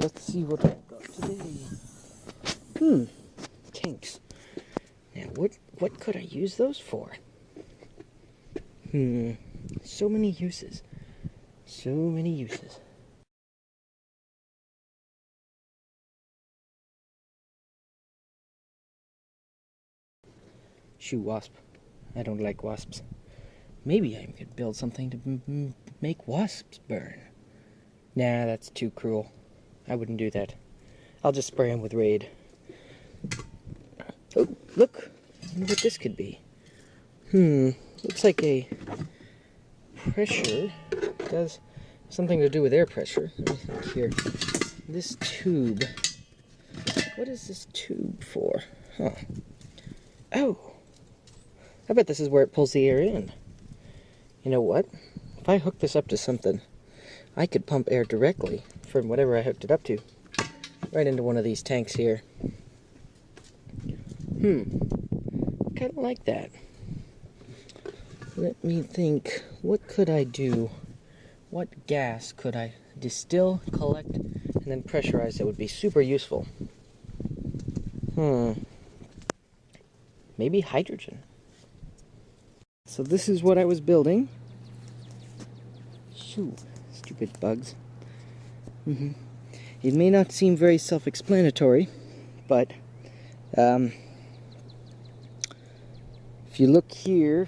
let's see what I've got today. Tanks. Now, what could I use those for? So many uses. So many uses. Shoo, wasp. I don't like wasps. Maybe I could build something to make wasps burn. Nah, that's too cruel. I wouldn't do that. I'll just spray them with Raid. Oh, look! I wonder what this could be. Looks like a pressure. It does something to do with air pressure. Let me think here. This tube. What is this tube for? Huh. Oh! I bet this is where it pulls the air in. You know what? If I hook this up to something, I could pump air directly from whatever I hooked it up to, right into one of these tanks here. Kind of like that. Let me think. What could I do? What gas could I distill, collect, and then pressurize that would be super useful? Maybe hydrogen. So this is what I was building. Shoo, stupid bugs. It may not seem very self-explanatory, but if you look here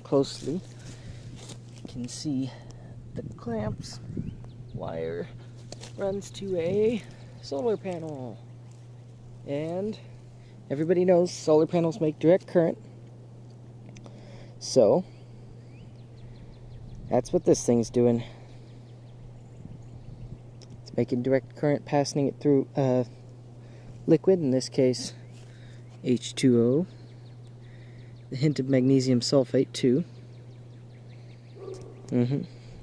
closely, you can see the clamps. Wire runs to a solar panel. And everybody knows solar panels make direct current. So, that's what this thing's doing. It's making direct current, passing it through liquid, in this case H2O, the hint of magnesium sulfate too.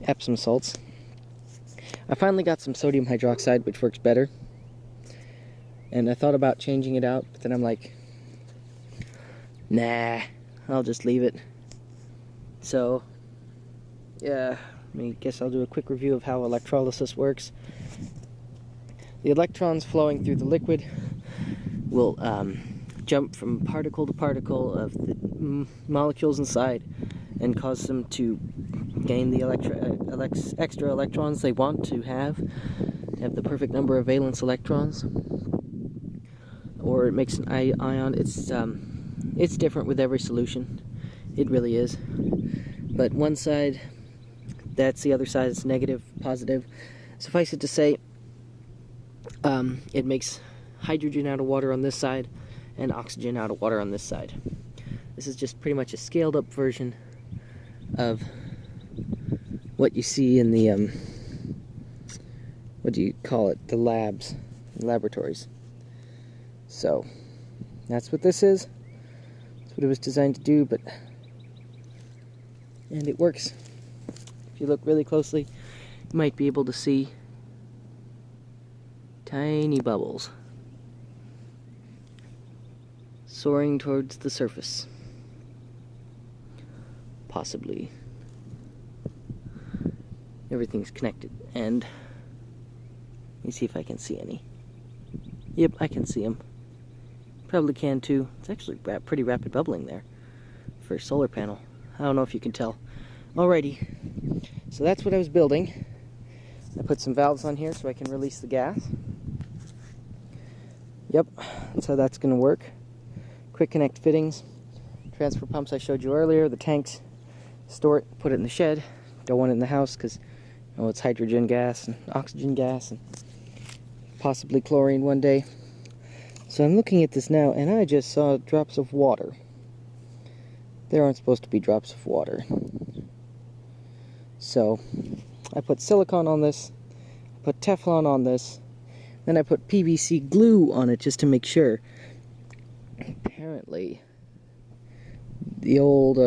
Epsom salts. I finally got some sodium hydroxide, which works better. And I thought about changing it out, but then I'm like, nah, I'll just leave it. So, yeah, I guess I'll do a quick review of how electrolysis works. The electrons flowing through the liquid will jump from particle to particle of the molecules inside and cause them to gain the extra electrons they want to have the perfect number of valence electrons. Or it makes an ion. It's different with every solution. It really is. But one side, that's the other side, it's negative, positive. Suffice it to say, it makes hydrogen out of water on this side and oxygen out of water on this side. This is just pretty much a scaled up version of what you see in the, what do you call it, the laboratories. So, that's what this is. That's what it was designed to do, and it works. If you look really closely, you might be able to see tiny bubbles soaring towards the surface. Possibly. Everything's connected, and let me see if I can see any. Yep, I can see them. Probably can too. It's actually pretty rapid bubbling there for a solar panel. I don't know if you can tell. Alrighty, so that's what I was building. I put some valves on here so I can release the gas. Yep, that's how that's going to work. Quick connect fittings. Transfer pumps I showed you earlier. The tanks, store it, put it in the shed. Don't want it in the house because it's hydrogen gas and oxygen gas and possibly chlorine one day. So I'm looking at this now and I just saw drops of water. There aren't supposed to be drops of water. So I put silicone on this, I put Teflon on this, then I put PVC glue on it just to make sure. Apparently, the old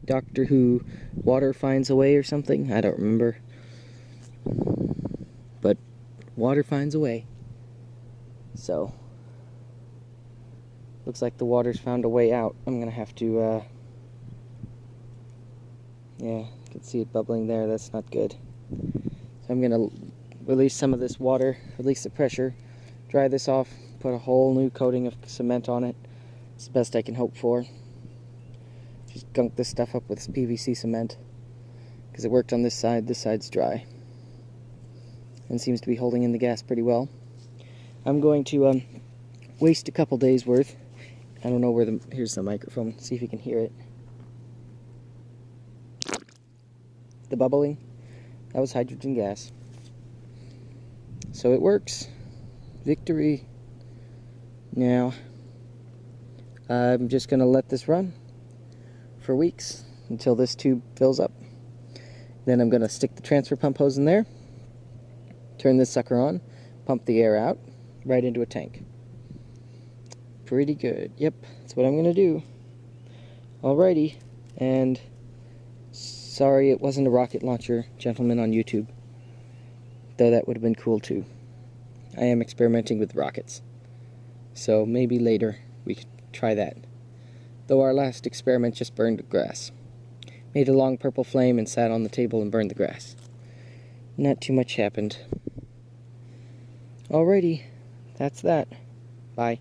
Doctor Who water finds a way or something, I don't remember. But water finds a way. So, looks like the water's found a way out. I'm gonna have to, yeah, you can see it bubbling there, that's not good. So I'm gonna release some of this water, release the pressure, dry this off, put a whole new coating of cement on it. It's the best I can hope for. Just gunk this stuff up with PVC cement, because it worked on this side's dry. And seems to be holding in the gas pretty well. I'm going to waste a couple days worth. I don't know where here's the microphone, see if you can hear it. The bubbling, that was hydrogen gas. So it works. Victory. Now, I'm just going to let this run for weeks until this tube fills up. Then I'm going to stick the transfer pump hose in there, turn this sucker on, pump the air out, right into a tank. Pretty good. Yep, that's what I'm going to do. Alrighty, and sorry it wasn't a rocket launcher, gentlemen on YouTube. Though that would have been cool too. I am experimenting with rockets. So maybe later we could try that. Though our last experiment just burned the grass. Made a long purple flame and sat on the table and burned the grass. Not too much happened. Alrighty, that's that. Bye.